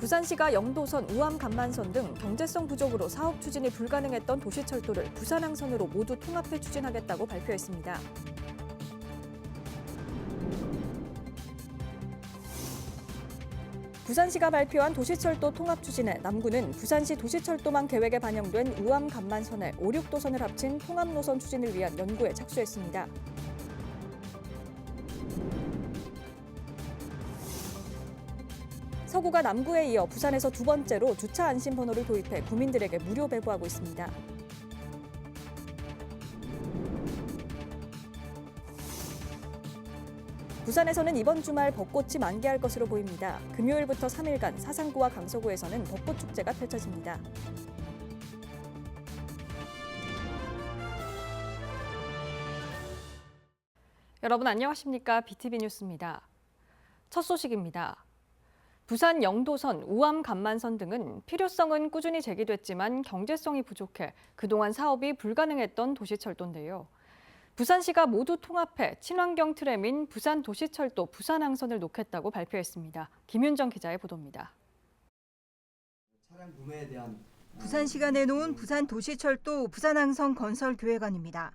부산시가 영도선, 우암 간만선 등 경제성 부족으로 사업 추진이 불가능했던 도시철도를 부산항선으로 모두 통합해 추진하겠다고 발표했습니다. 부산시가 발표한 도시철도 통합 추진에 남구는 부산시 도시철도망 계획에 반영된 우암 간만선에 5, 6도선을 합친 통합 노선 추진을 위한 연구에 착수했습니다. 서구가 남구에 이어 부산에서 두 번째로 주차 안심 번호를 도입해 구민들에게 무료 배부하고 있습니다. 부산에서는 이번 주말 벚꽃이 만개할 것으로 보입니다. 금요일부터 3일간 사상구와 강서구에서는 벚꽃 축제가 펼쳐집니다. 여러분 안녕하십니까? BTV 뉴스입니다. 첫 소식입니다. 부산 영도선, 우암 간만선 등은 필요성은 꾸준히 제기됐지만 경제성이 부족해 그동안 사업이 불가능했던 도시철도인데요. 부산시가 모두 통합해 친환경 트램인 부산 도시철도 부산항선을 놓겠다고 발표했습니다. 김윤정 기자의 보도입니다. 부산시가 내놓은 부산 도시철도 부산항선 건설 계획안입니다.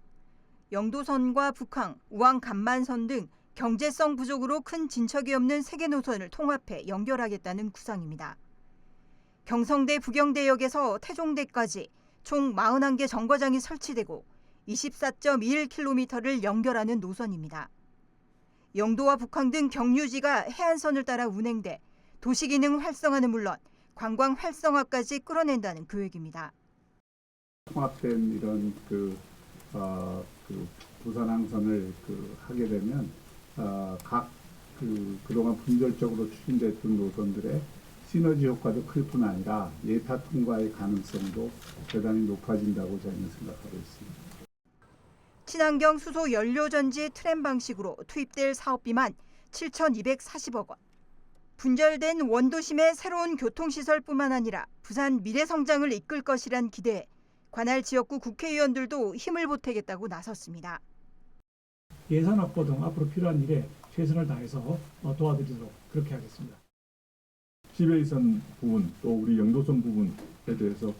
영도선과 북항, 우암 간만선 등 경제성 부족으로 큰 진척이 없는 3개 노선을 통합해 연결하겠다는 구상입니다. 경성대 부경대역에서 태종대까지 총 41개 정거장이 설치되고 24.21km를 연결하는 노선입니다. 영도와 북항 등 경유지가 해안선을 따라 운행돼 도시기능 활성화는 물론 관광 활성화까지 끌어낸다는 계획입니다. 통합된 이런 부산항선을 하게 되면 그동안 분절적으로 추진됐던 노선들의 시너지 효과도 클 뿐 아니라 예타 통과의 가능성도 대단히 높아진다고 저희는 생각하고 있습니다. 친환경 수소 연료 전지 트램 방식으로 투입될 사업비만 7,240억 원. 분절된 원도심의 새로운 교통시설뿐만 아니라 부산 미래 성장을 이끌 것이란 기대에 관할 지역구 국회의원들도 힘을 보태겠다고 나섰습니다. 예산 확보 등 앞으로 필요한 일에 최선을 다해서 도와드리도록 그렇게 하겠습니다. 시베이선 부분 또 우리 영도선 부분에 대해서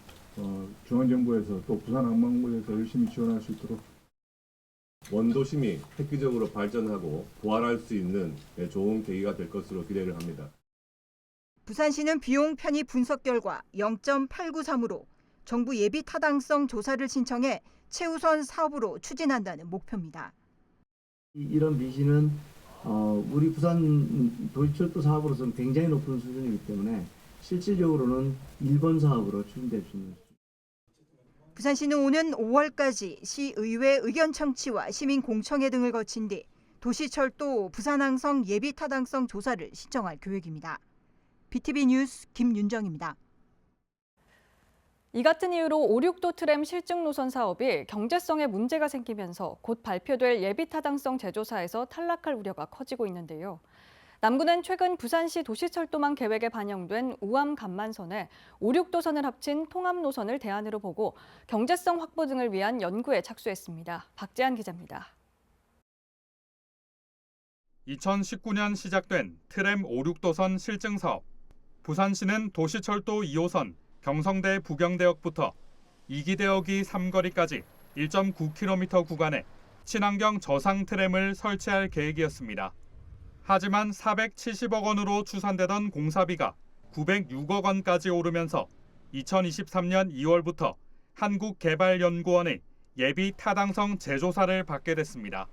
중앙정부에서 또 부산항만구에서 열심히 지원할 수 있도록 원도심이 획기적으로 발전하고 부활할 수 있는 좋은 계기가 될 것으로 기대를 합니다. 부산시는 비용 편의 분석 결과 0.893으로 정부 예비 타당성 조사를 신청해 최우선 사업으로 추진한다는 목표입니다. 이런 미시는 우리 부산 도시철도 사업으로서는 굉장히 높은 수준이기 때문에 실질적으로는 1번 사업으로 추진될 수 있는 수준. 부산시는 오는 5월까지 시의회 의견 청취와 시민 공청회 등을 거친 뒤 도시철도 부산항선 예비 타당성 조사를 신청할 계획입니다. BTV 뉴스 김윤정입니다. 이 같은 이유로 5, 6도 트램 실증 노선 사업이 경제성에 문제가 생기면서 곧 발표될 예비 타당성 재조사에서 탈락할 우려가 커지고 있는데요. 남구는 최근 부산시 도시철도망 계획에 반영된 우암 간만선에 5, 6도선을 합친 통합 노선을 대안으로 보고 경제성 확보 등을 위한 연구에 착수했습니다. 박재한 기자입니다. 2019년 시작된 트램 5, 6도선 실증 사업. 부산시는 도시철도 2호선 경성대 부경대역부터 이기대역이 삼거리까지 1.9km 구간에 친환경 저상 트램을 설치할 계획이었습니다. 하지만 470억 원으로 추산되던 공사비가 906억 원까지 오르면서 2023년 2월부터 한국개발연구원의 예비 타당성 재조사를 받게 됐습니다.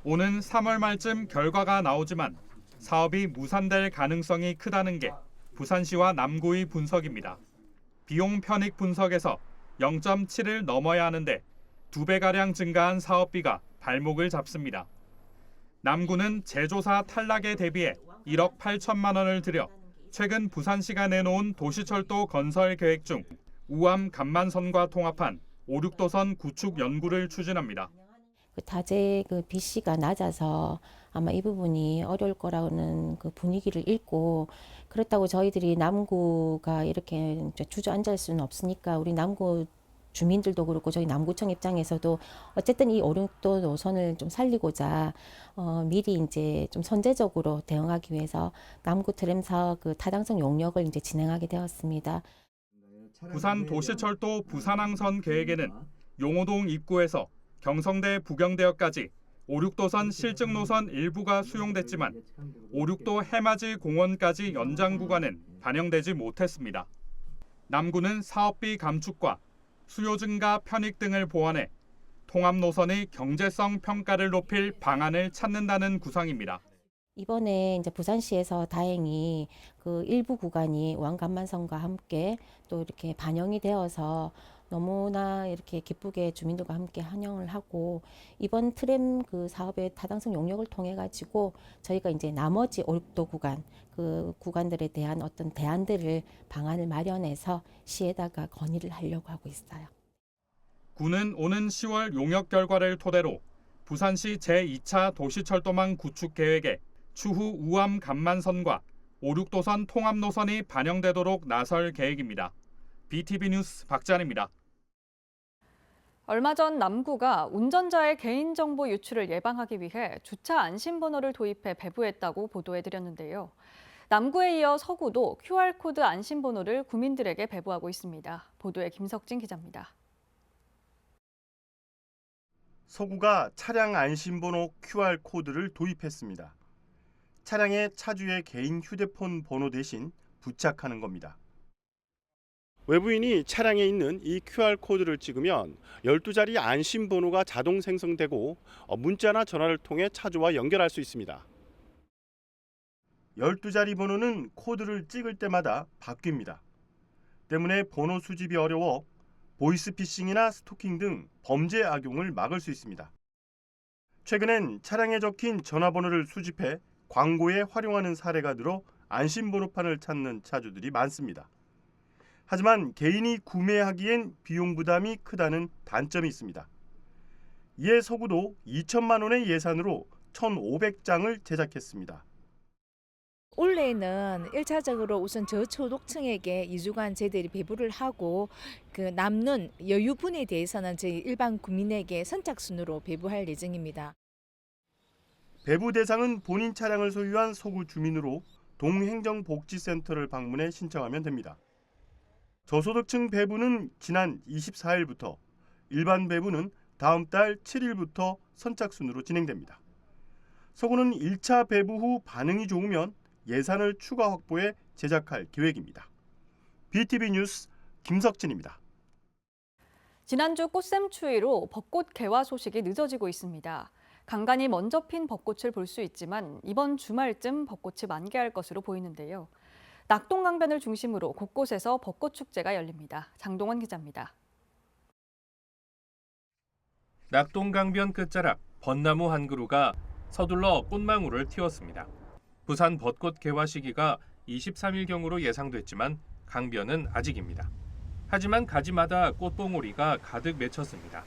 오는 3월 말쯤 결과가 나오지만 사업이 무산될 가능성이 크다는 게 부산시와 남구의 분석입니다. 비용 편익 분석에서 0.7을 넘어야 하는데 2배가량 증가한 사업비가 발목을 잡습니다. 남구는 재조사 탈락에 대비해 1억 8천만 원을 들여 최근 부산시가 내놓은 도시철도 건설 계획 중 우암 간만선과 통합한 5, 6도선 구축 연구를 추진합니다. 타제 비씨가 낮아서 아마 이 부분이 어려울 거라는 분위기를 읽고, 그렇다고 저희들이 남구가 이렇게 주저앉을 수는 없으니까 우리 남구 주민들도 그렇고 저희 남구청 입장에서도 어쨌든 이 5, 6도 노선을 좀 살리고자 미리 이제 좀 선제적으로 대응하기 위해서 남구 트램 사업 그 타당성 용역을 이제 진행하게 되었습니다. 부산 도시철도 부산항선 계획에는 용호동 입구에서 경성대 부경대역까지 5, 6도선 실증 노선 일부가 수용됐지만 5, 6도 해맞이 공원까지 연장 구간은 반영되지 못했습니다. 남구는 사업비 감축과 수요 증가 편익 등을 보완해 통합 노선의 경제성 평가를 높일 방안을 찾는다는 구상입니다. 이번에 이제 부산시에서 다행히 그 일부 구간이 우한간만선과 함께 또 이렇게 반영이 되어서 너무나 이렇게 기쁘게 주민들과 함께 환영을 하고 이번 트램 그 사업의 타당성 용역을 통해 가지고 저희가 이제 나머지 5, 6도 구간 그 구간들에 대한 어떤 대안들을 방안을 마련해서 시에다가 건의를 하려고 하고 있어요. 구는 오는 10월 용역 결과를 토대로 부산시 제2차 도시철도망 구축 계획에 추후 우암 간만선과 5, 6도선 통합 노선이 반영되도록 나설 계획입니다. BTV 뉴스 박찬입니다. 얼마 전 남구가 운전자의 개인정보 유출을 예방하기 위해 주차 안심번호를 도입해 배부했다고 보도해드렸는데요. 남구에 이어 서구도 QR코드 안심번호를 구민들에게 배부하고 있습니다. 보도에 김석진 기자입니다. 서구가 차량 안심번호 QR코드를 도입했습니다. 차량에 차주의 개인 휴대폰 번호 대신 부착하는 겁니다. 외부인이 차량에 있는 이 QR코드를 찍으면 12자리 안심번호가 자동 생성되고 문자나 전화를 통해 차주와 연결할 수 있습니다. 12자리 번호는 코드를 찍을 때마다 바뀝니다. 때문에 번호 수집이 어려워 보이스피싱이나 스토킹 등 범죄 악용을 막을 수 있습니다. 최근엔 차량에 적힌 전화번호를 수집해 광고에 활용하는 사례가 늘어 안심번호판을 찾는 차주들이 많습니다. 하지만 개인이 구매하기엔 비용 부담이 크다는 단점이 있습니다. 이에 서구도 2천만 원의 예산으로 1,500장을 제작했습니다. 올해는 1차적으로 우선 저소득층에게 2주간 저희들이 배부를 하고 그 남는 여유분에 대해서는 저희 일반 국민에게 선착순으로 배부할 예정입니다. 배부 대상은 본인 차량을 소유한 서구 주민으로 동행정복지센터를 방문해 신청하면 됩니다. 저소득층 배부는 지난 24일부터, 일반 배부는 다음 달 7일부터 선착순으로 진행됩니다. 서구는 1차 배부 후 반응이 좋으면 예산을 추가 확보해 제작할 계획입니다. BTV 뉴스 김석진입니다. 지난주 꽃샘추위로 벚꽃 개화 소식이 늦어지고 있습니다. 간간히 먼저 핀 벚꽃을 볼 수 있지만 이번 주말쯤 벚꽃이 만개할 것으로 보이는데요. 낙동강변을 중심으로 곳곳에서 벚꽃 축제가 열립니다. 장동원 기자입니다. 낙동강변 끝자락 벚나무 한 그루가 서둘러 꽃망울을 틔웠습니다. 부산 벚꽃 개화 시기가 23일경으로 예상됐지만 강변은 아직입니다. 하지만 가지마다 꽃봉오리가 가득 맺혔습니다.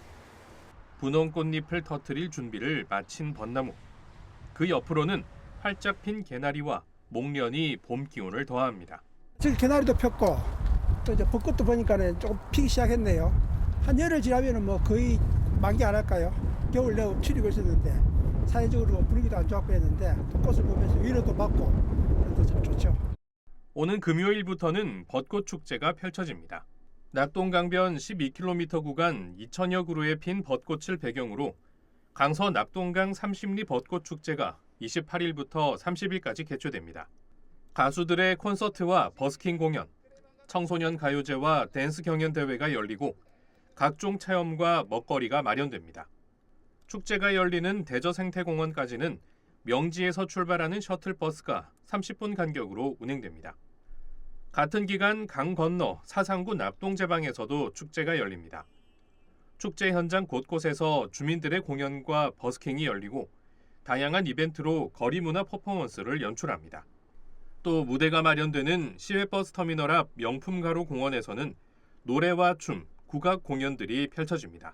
분홍 꽃잎을 터뜨릴 준비를 마친 벚나무. 그 옆으로는 활짝 핀 개나리와 목련이 봄 기운을 더합니다. 저기 개나리도 폈고 또 이제 벚꽃도 보니까는 조금 피기 시작했네요. 한 열흘 지나면은 뭐 거의 만개 안 할까요? 겨울 내고 추리고 있었는데 사회적으로 분위기도 안 좋았고 했는데 또 꽃을 보면서 위로도 받고 그래서 참 좋죠. 오는 금요일부터는 벚꽃 축제가 펼쳐집니다. 낙동강변 12km 구간 2천여 그루에 핀 벚꽃을 배경으로 강서 낙동강 30리 벚꽃 축제가 28일부터 30일까지 개최됩니다. 가수들의 콘서트와 버스킹 공연, 청소년 가요제와 댄스 경연 대회가 열리고 각종 체험과 먹거리가 마련됩니다. 축제가 열리는 대저생태공원까지는 명지에서 출발하는 셔틀버스가 30분 간격으로 운행됩니다. 같은 기간 강 건너 사상구 납동제방에서도 축제가 열립니다. 축제 현장 곳곳에서 주민들의 공연과 버스킹이 열리고 다양한 이벤트로 거리 문화 퍼포먼스를 연출합니다. 또 무대가 마련되는 시외버스 터미널 앞 명품가로 공원에서는 노래와 춤, 국악 공연들이 펼쳐집니다.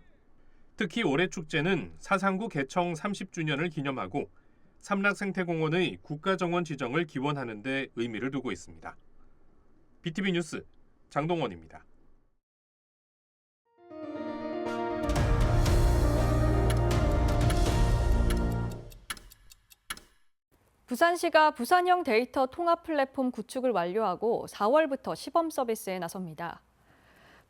특히 올해 축제는 사상구 개청 30주년을 기념하고 삼락생태공원의 국가정원 지정을 기원하는 데 의미를 두고 있습니다. BTV 뉴스 장동원입니다. 부산시가 부산형 데이터 통합 플랫폼 구축을 완료하고 4월부터 시범 서비스에 나섭니다.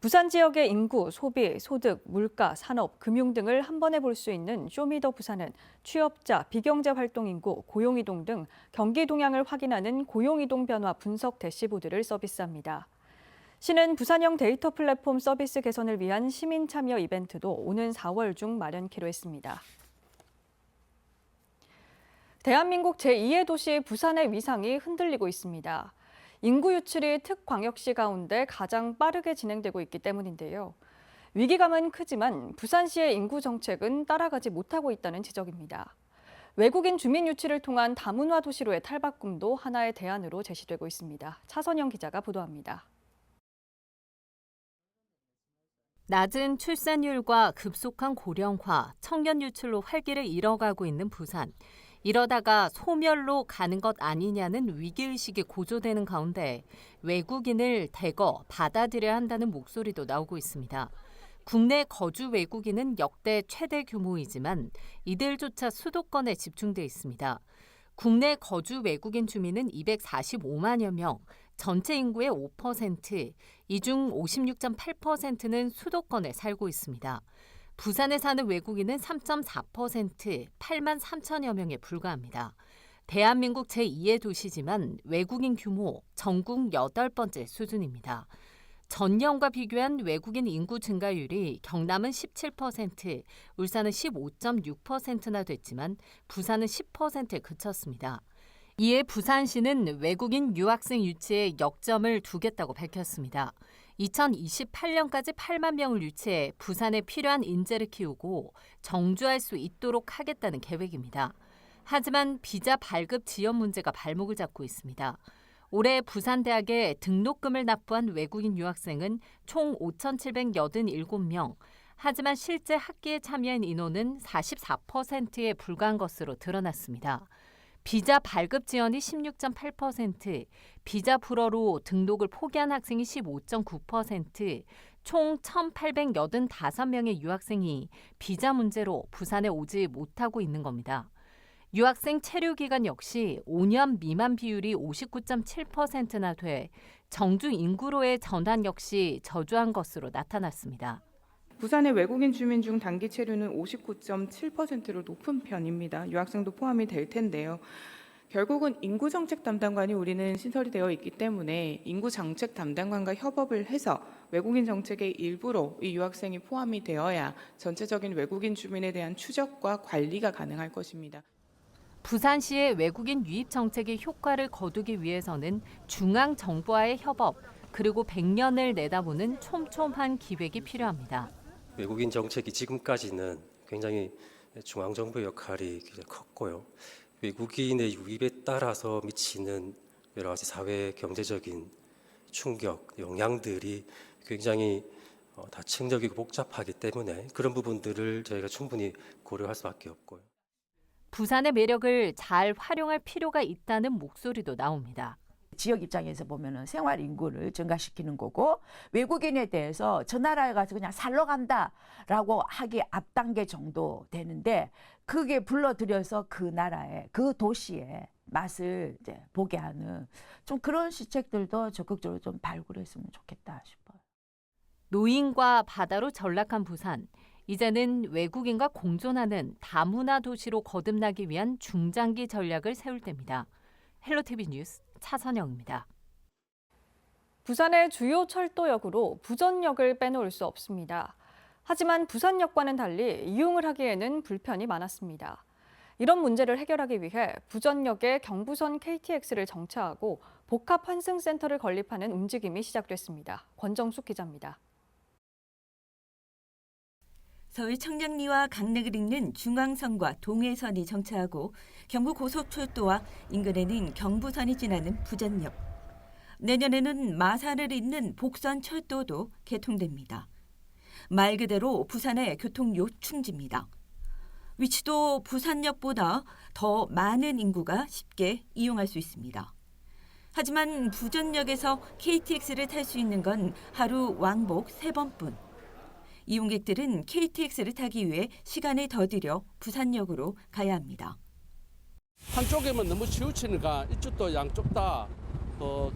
부산 지역의 인구, 소비, 소득, 물가, 산업, 금융 등을 한 번에 볼 수 있는 쇼미더 부산은 취업자, 비경제 활동 인구, 고용이동 등 경기 동향을 확인하는 고용이동 변화 분석 대시보드를 서비스합니다. 시는 부산형 데이터 플랫폼 서비스 개선을 위한 시민 참여 이벤트도 오는 4월 중 마련키로 했습니다. 대한민국 제2의 도시 부산의 위상이 흔들리고 있습니다. 인구 유출이 특광역시 가운데 가장 빠르게 진행되고 있기 때문인데요. 위기감은 크지만 부산시의 인구 정책은 따라가지 못하고 있다는 지적입니다. 외국인 주민 유치를 통한 다문화 도시로의 탈바꿈도 하나의 대안으로 제시되고 있습니다. 차선영 기자가 보도합니다. 낮은 출산율과 급속한 고령화, 청년 유출로 활기를 잃어가고 있는 부산. 이러다가 소멸로 가는 것 아니냐는 위기의식이 고조되는 가운데 외국인을 대거 받아들여야 한다는 목소리도 나오고 있습니다. 국내 거주 외국인은 역대 최대 규모이지만 이들조차 수도권에 집중돼 있습니다. 국내 거주 외국인 주민은 245만여 명, 전체 인구의 5%, 이 중 56.8%는 수도권에 살고 있습니다. 부산에 사는 외국인은 3.4%, 8만 3천여 명에 불과합니다. 대한민국 제2의 도시지만 외국인 규모 전국 8번째 수준입니다. 전년과 비교한 외국인 인구 증가율이 경남은 17%, 울산은 15.6%나 됐지만 부산은 10%에 그쳤습니다. 이에 부산시는 외국인 유학생 유치에 역점을 두겠다고 밝혔습니다. 2028년까지 8만 명을 유치해 부산에 필요한 인재를 키우고 정주할 수 있도록 하겠다는 계획입니다. 하지만 비자 발급 지연 문제가 발목을 잡고 있습니다. 올해 부산대학에 등록금을 납부한 외국인 유학생은 총 5,787명, 하지만 실제 학기에 참여한 인원은 44%에 불과한 것으로 드러났습니다. 비자 발급 지연이 16.8%, 비자 불허로 등록을 포기한 학생이 15.9%, 총 1,885명의 유학생이 비자 문제로 부산에 오지 못하고 있는 겁니다. 유학생 체류 기간 역시 5년 미만 비율이 59.7%나 돼 정주 인구로의 전환 역시 저조한 것으로 나타났습니다. 부산의 외국인 주민 중 단기 체류는 59.7%로 높은 편입니다. 유학생도 포함이 될 텐데요. 결국은 인구정책 담당관이 우리는 신설이 되어 있기 때문에 인구정책 담당관과 협업을 해서 외국인 정책의 일부로 이 유학생이 포함이 되어야 전체적인 외국인 주민에 대한 추적과 관리가 가능할 것입니다. 부산시의 외국인 유입 정책의 효과를 거두기 위해서는 중앙정부와의 협업, 그리고 100년을 내다보는 촘촘한 기획이 필요합니다. 외국인 정책이 지금까지는 굉장히 중앙정부의 역할이 굉장히 컸고요. 외국인의 유입에 따라서 미치는 여러 가지 사회 경제적인 충격, 영향들이 굉장히 다층적이고 복잡하기 때문에 그런 부분들을 저희가 충분히 고려할 수밖에 없고요. 부산의 매력을 잘 활용할 필요가 있다는 목소리도 나옵니다. 지역 입장에서 보면은 생활 인구를 증가시키는 거고 외국인에 대해서 저 나라에 가서 그냥 살러 간다라고 하기 앞단계 정도 되는데 그게 불러들여서 그 나라의 그 도시의 맛을 이제 보게 하는 좀 그런 시책들도 적극적으로 좀 발굴했으면 좋겠다 싶어요. 노인과 바다로 전락한 부산. 이제는 외국인과 공존하는 다문화 도시로 거듭나기 위한 중장기 전략을 세울 때입니다. 헬로티비 뉴스 차선영입니다. 부산의 주요 철도역으로 부전역을 빼놓을 수 없습니다. 하지만 부산역과는 달리 이용을 하기에는 불편이 많았습니다. 이런 문제를 해결하기 위해 부전역에 경부선 KTX를 정차하고 복합 환승센터를 건립하는 움직임이 시작됐습니다. 권정숙 기자입니다. 서울 청량리와 강릉을 잇는 중앙선과 동해선이 정차하고 경부고속철도와 인근에는 경부선이 지나는 부전역. 내년에는 마산을 잇는 복선철도도 개통됩니다. 말 그대로 부산의 교통 요충지입니다. 위치도 부산역보다 더 많은 인구가 쉽게 이용할 수 있습니다. 하지만 부전역에서 KTX를 탈 수 있는 건 하루 왕복 3번뿐. 이용객들은 KTX를 타기 위해 시간을 더 들여 부산역으로 가야 합니다. 한쪽에만 너무 치우치니까 이쪽도 양쪽 다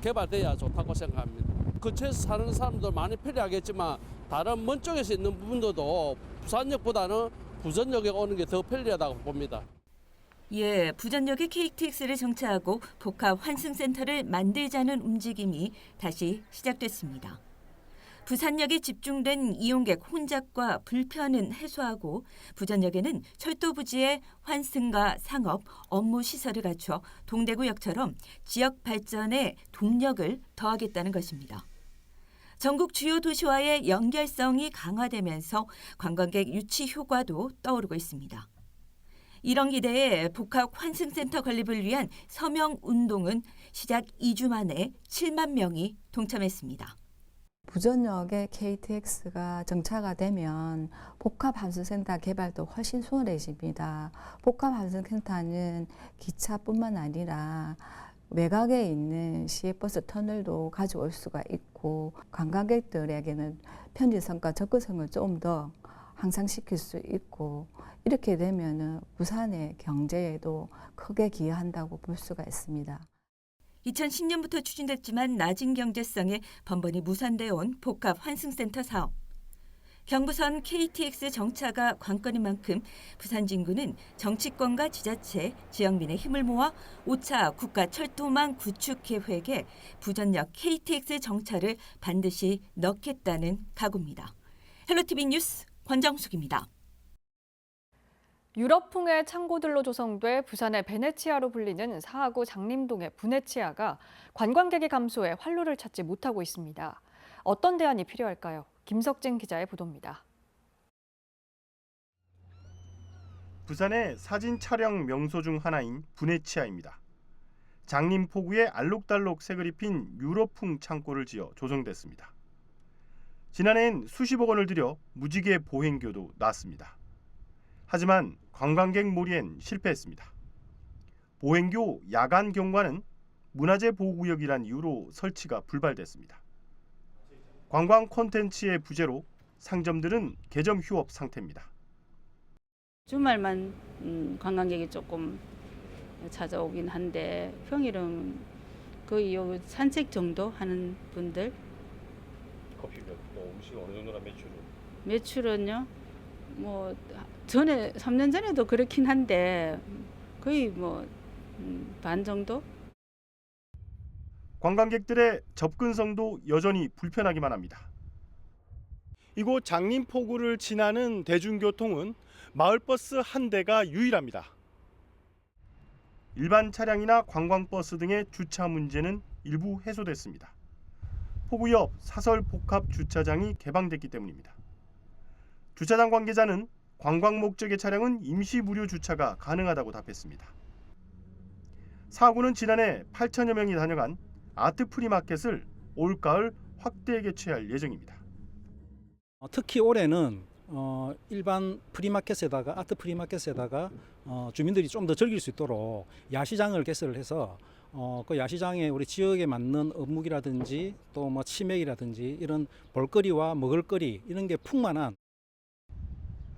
개발돼야 좋다고 생각합니다. 근처에서 사는 사람도 많이 편리하겠지만 다른 먼 쪽에서 있는 부분들도 부산역보다는 부전역에 오는 게 더 편리하다고 봅니다. 예, 부전역에 KTX를 정차하고 복합 환승센터를 만들자는 움직임이 다시 시작됐습니다. 부산역에 집중된 이용객 혼잡과 불편은 해소하고 부전역에는 철도 부지에 환승과 상업, 업무 시설을 갖춰 동대구역처럼 지역 발전에 동력을 더하겠다는 것입니다. 전국 주요 도시와의 연결성이 강화되면서 관광객 유치 효과도 떠오르고 있습니다. 이런 기대에 복합 환승센터 건립을 위한 서명 운동은 시작 2주 만에 7만 명이 동참했습니다. 부전역에 KTX가 정차가 되면 복합환승센터 개발도 훨씬 수월해집니다. 복합환승센터는 기차뿐만 아니라 외곽에 있는 시외버스 터널도 가져올 수가 있고 관광객들에게는 편리성과 접근성을 좀 더 향상시킬 수 있고 이렇게 되면 부산의 경제에도 크게 기여한다고 볼 수가 있습니다. 2010년부터 추진됐지만 낮은 경제성에 번번이 무산되어 온 복합 환승센터 사업. 경부선 KTX 정차가 관건인 만큼 부산 진구는 정치권과 지자체, 지역민의 힘을 모아 5차 국가철도망 구축 계획에 부전역 KTX 정차를 반드시 넣겠다는 각오입니다. 헬로티비 뉴스 권정숙입니다. 유럽풍의 창고들로 조성돼 부산의 베네치아로 불리는 사하구 장림동의 부네치아가 관광객의 감소에 활로를 찾지 못하고 있습니다. 어떤 대안이 필요할까요? 김석진 기자의 보도입니다. 부산의 사진 촬영 명소 중 하나인 부네치아입니다. 장림포구에 알록달록 색을 입힌 유럽풍 창고를 지어 조성됐습니다. 지난해엔 수십억 원을 들여 무지개 보행교도 놨습니다. 하지만 관광객 몰이엔 실패했습니다. 보행교 야간 경과는 문화재 보호구역이란 이유로 설치가 불발됐습니다. 관광 콘텐츠의 부재로 상점들은 개점 휴업 상태입니다. 주말만 관광객이 조금 찾아오긴 한데 평일은 거의 요 산책 정도 하는 분들. 커피 음식 어느 정도나 매출은? 매출은요? 뭐 전에 3년 전에도 그렇긴 한데 거의 뭐 반 정도? 관광객들의 접근성도 여전히 불편하기만 합니다. 이곳 장림포구를 지나는 대중교통은 마을버스 한 대가 유일합니다. 일반 차량이나 관광버스 등의 주차 문제는 일부 해소됐습니다. 포구 옆 사설 복합 주차장이 개방됐기 때문입니다. 주차장 관계자는 관광 목적의 차량은 임시 무료 주차가 가능하다고 답했습니다. 사구는 지난해 8천여 명이 다녀간 아트 프리마켓을 올가을 확대 개최할 예정입니다. 특히 올해는 일반 프리마켓에다가 아트 프리마켓에다가 주민들이 좀 더 즐길 수 있도록 야시장을 개설을 해서 그 야시장에 우리 지역에 맞는 어묵이라든지 또 뭐 치맥이라든지 이런 볼거리와 먹을거리 이런 게 풍만한.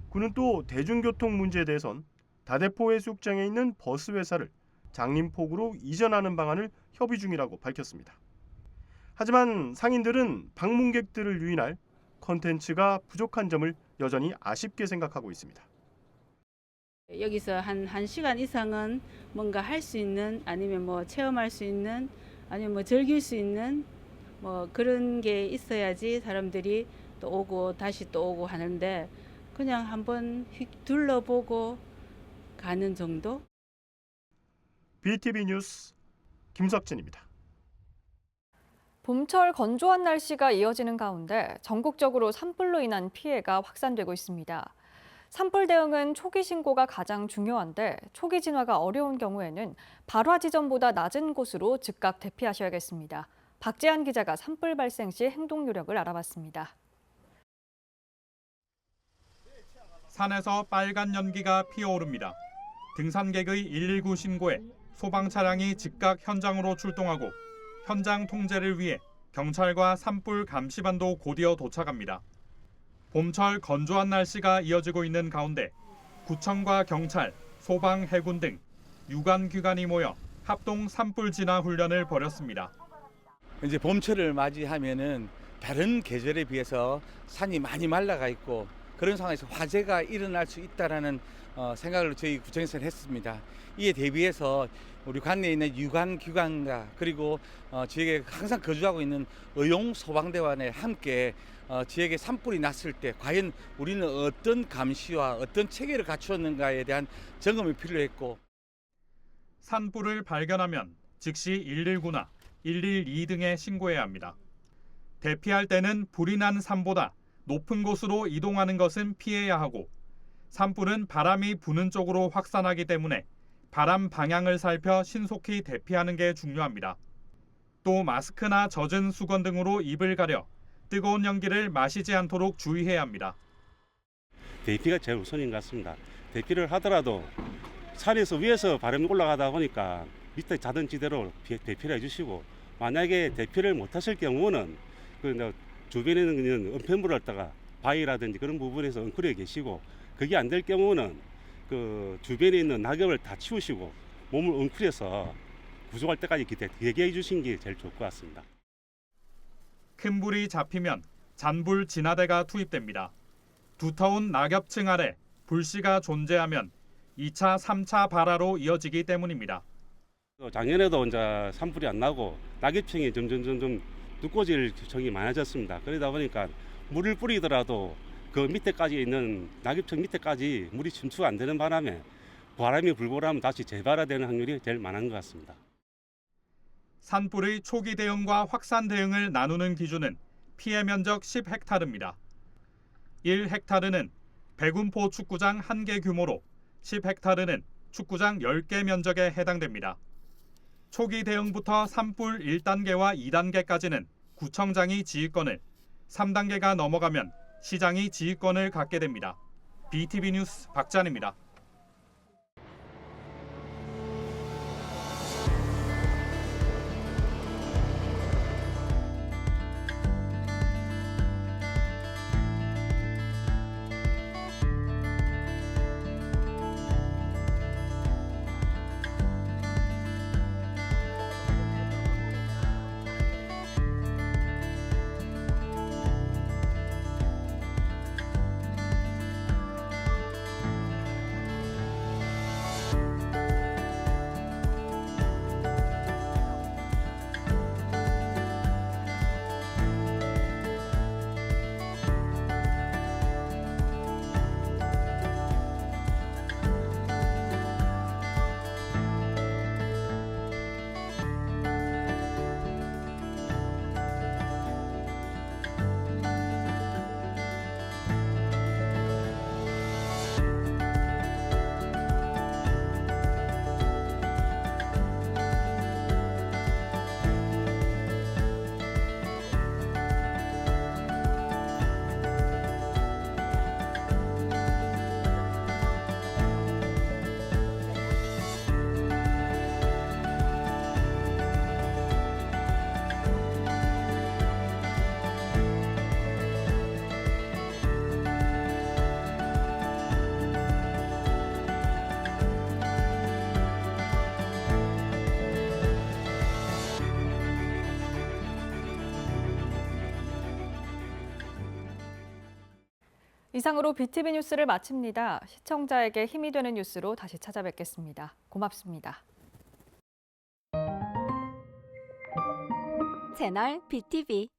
군은 또 대중교통 문제에 대해선 다대포 해수욕장에 있는 버스 회사를 장림포구로 이전하는 방안을 협의 중이라고 밝혔습니다. 하지만 상인들은 방문객들을 유인할 콘텐츠가 부족한 점을 여전히 아쉽게 생각하고 있습니다. 여기서 한 1시간 이상은 뭔가 할 수 있는 아니면 뭐 체험할 수 있는 아니면 뭐 즐길 수 있는 뭐 그런 게 있어야지 사람들이 또 오고 다시 또 오고 하는데 그냥 한번 둘러보고 가는 정도? BTV 뉴스 김석진입니다. 봄철 건조한 날씨가 이어지는 가운데 전국적으로 산불로 인한 피해가 확산되고 있습니다. 산불 대응은 초기 신고가 가장 중요한데 초기 진화가 어려운 경우에는 발화 지점보다 낮은 곳으로 즉각 대피하셔야겠습니다. 박재한 기자가 산불 발생 시 행동 요령을 알아봤습니다. 산에서 빨간 연기가 피어오릅니다. 등산객의 119 신고에 소방 차량이 즉각 현장으로 출동하고 현장 통제를 위해 경찰과 산불 감시반도 곧이어 도착합니다. 봄철 건조한 날씨가 이어지고 있는 가운데 구청과 경찰, 소방, 해군 등 유관기관이 모여 합동 산불 진화 훈련을 벌였습니다. 이제 봄철을 맞이하면은 다른 계절에 비해서 산이 많이 말라가 있고 그런 상황에서 화재가 일어날 수 있다라는 생각을 저희 구청에서는 했습니다. 이에 대비해서 우리 관내에 있는 유관기관과 그리고 지역에 항상 거주하고 있는 의용소방대원에 함께 지역에 산불이 났을 때 과연 우리는 어떤 감시와 어떤 체계를 갖추었는가에 대한 점검이 필요했고, 산불을 발견하면 즉시 119나 112 등에 신고해야 합니다. 대피할 때는 불이 난 산보다 높은 곳으로 이동하는 것은 피해야 하고, 산불은 바람이 부는 쪽으로 확산하기 때문에 바람 방향을 살펴 신속히 대피하는 게 중요합니다. 또 마스크나 젖은 수건 등으로 입을 가려 뜨거운 연기를 마시지 않도록 주의해야 합니다. 대피가 제일 우선인 것 같습니다. 대피를 하더라도 산에서 위에서 바람이 올라가다 보니까 밑에 자던지대로 대피를 해주시고, 만약에 대피를 못하실 경우는 주변에 있는 은폐물을 갖다가 바위라든지 그런 부분에서 엉클해 계시고, 그게 안 될 경우는 그 주변에 있는 낙엽을 다 치우시고 몸을 엉클해서 구조할 때까지 대기해 주신 게 제일 좋을 것 같습니다. 큰 불이 잡히면 잔불 진화대가 투입됩니다. 두터운 낙엽층 아래 불씨가 존재하면 2차, 3차 발화로 이어지기 때문입니다. 작년에도 이제 산불이 안 나고 낙엽층이 점점 두꺼워질 경이 많아졌습니다. 그러다 보니까 물을 뿌리더라도 그 밑에까지 있는 낙엽층 밑에까지 물이 침투가 안 되는 바람에 바람이 불고 나면 다시 재발화되는 확률이 제일 많은 것 같습니다. 산불의 초기 대응과 확산 대응을 나누는 기준은 피해 면적 10헥타르입니다. 1헥타르는 백운포 축구장 1개 규모로 10헥타르는 축구장 10개 면적에 해당됩니다. 초기 대응부터 산불 1단계와 2단계까지는 구청장이 지휘권을, 3단계가 넘어가면 시장이 지휘권을 갖게 됩니다. BTV 뉴스 박찬입니다. 이상으로 BTV 뉴스를 마칩니다. 시청자에게 힘이 되는 뉴스로 다시 찾아뵙겠습니다. 고맙습니다. 채널 BTV